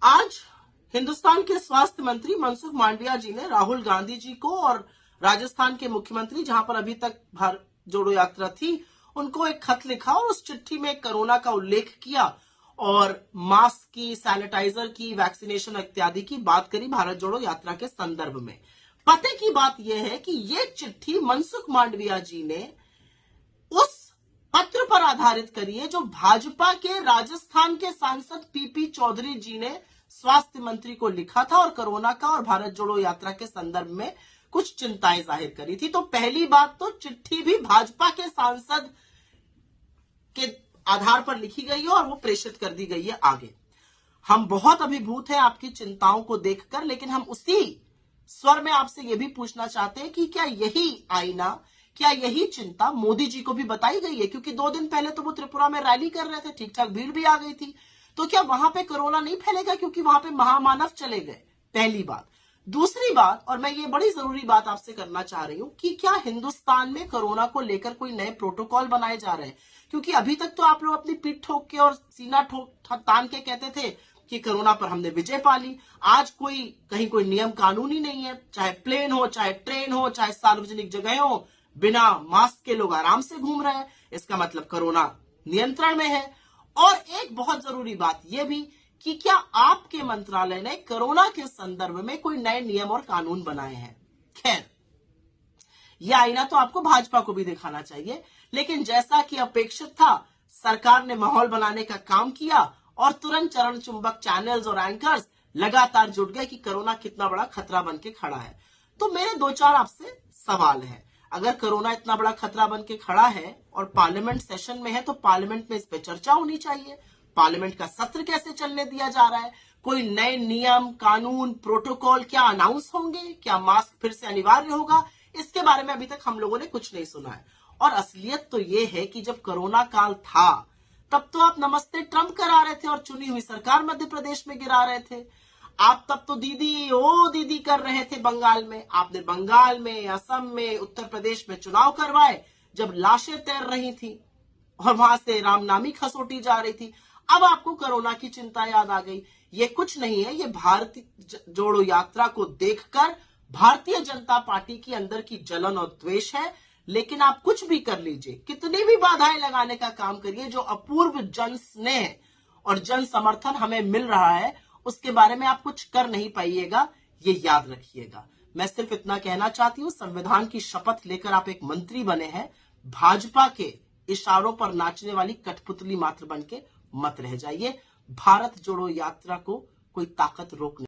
आज हिंदुस्तान के स्वास्थ्य मंत्री मनसुख मांडविया जी ने राहुल गांधी जी को और राजस्थान के मुख्यमंत्री, जहां पर अभी तक भारत जोड़ो यात्रा थी, उनको एक खत लिखा और उस चिट्ठी में कोरोना का उल्लेख किया और मास्क की, सैनिटाइजर की, वैक्सीनेशन इत्यादि की बात करी भारत जोड़ो यात्रा के संदर्भ में। पते की बात यह है कि यह चिट्ठी मनसुख मांडविया जी ने उस पत्र पर आधारित करी है जो भाजपा के राजस्थान के सांसद पीपी चौधरी जी ने स्वास्थ्य मंत्री को लिखा था और कोरोना का और भारत जोड़ो यात्रा के संदर्भ में कुछ चिंताएं जाहिर करी थी। तो पहली बात तो चिट्ठी भी भाजपा के सांसद के आधार पर लिखी गई है और वो प्रेषित कर दी गई है आगे। हम बहुत अभिभूत हैं आपकी चिंताओं को देखकर, लेकिन हम उसी स्वर में आपसे यह भी पूछना चाहते हैं कि क्या यही आईना, क्या यही चिंता मोदी जी को भी बताई गई है? क्योंकि 2 दिन पहले तो वो त्रिपुरा में रैली कर रहे थे, ठीक ठाक भीड़ भी आ गई थी, तो क्या वहां पे कोरोना नहीं फैलेगा क्योंकि वहां पे महामानव चले गए? पहली बात। दूसरी बात, और मैं ये बड़ी जरूरी बात आपसे करना चाह रही हूं कि क्या हिंदुस्तान में कोरोना को लेकर कोई नए प्रोटोकॉल बनाए जा रहे हैं? क्योंकि अभी तक तो आप लोग अपनी पीठ ठोक के और सीना ठोक तान के कहते थे कि कोरोना पर हमने विजय पा ली। आज कहीं कोई नियम कानून ही नहीं है, चाहे प्लेन हो, चाहे ट्रेन हो, चाहे सार्वजनिक जगह हो, बिना मास्क के लोग आराम से घूम रहे हैं। इसका मतलब कोरोना नियंत्रण में है। और एक बहुत जरूरी बात यह भी कि क्या आपके मंत्रालय ने कोरोना के संदर्भ में कोई नए नियम और कानून बनाए हैं? खैर, यह आईना तो आपको भाजपा को भी दिखाना चाहिए, लेकिन जैसा कि अपेक्षित था, सरकार ने माहौल बनाने का काम किया और तुरंत चरण चुंबक चैनल्स और एंकर्स लगातार जुट गए कि कोरोना कितना बड़ा खतरा बन के खड़ा है। तो मेरे 2-4 आपसे सवाल हैं। अगर कोरोना इतना बड़ा खतरा बन के खड़ा है और पार्लियामेंट सेशन में है, तो पार्लियामेंट में इस पे चर्चा होनी चाहिए। पार्लियामेंट का सत्र कैसे चलने दिया जा रहा है? कोई नए नियम, कानून, प्रोटोकॉल क्या अनाउंस होंगे? क्या मास्क फिर से अनिवार्य होगा? इसके बारे में अभी तक हम लोगों ने कुछ नहीं सुना है। और असलियत तो यह है कि जब कोरोना काल था, तब तो आप नमस्ते ट्रंप करा रहे थे और चुनी हुई सरकार मध्य प्रदेश में गिरा रहे थे। आप तब तो दीदी ओ दीदी कर रहे थे बंगाल में। आपने बंगाल में, असम में, उत्तर प्रदेश में चुनाव करवाए जब लाशें तैर रही थी और वहां से रामनामी खसोटी जा रही थी। अब आपको कोरोना की चिंता याद आ गई। ये कुछ नहीं है, ये भारतीय जोड़ो यात्रा को देखकर भारतीय जनता पार्टी की अंदर की जलन और द्वेष है। लेकिन आप कुछ भी कर लीजिए, कितनी भी बाधाएं लगाने का काम करिए, जो अपूर्व जन स्नेह और जन समर्थन हमें मिल रहा है, उसके बारे में आप कुछ कर नहीं पाइएगा, ये याद रखिएगा। मैं सिर्फ इतना कहना चाहती हूँ, संविधान की शपथ लेकर आप एक मंत्री बने हैं, भाजपा के इशारों पर नाचने वाली कठपुतली मात्र बन के मत रह जाइए। भारत जोड़ो यात्रा को कोई ताकत रोक नहीं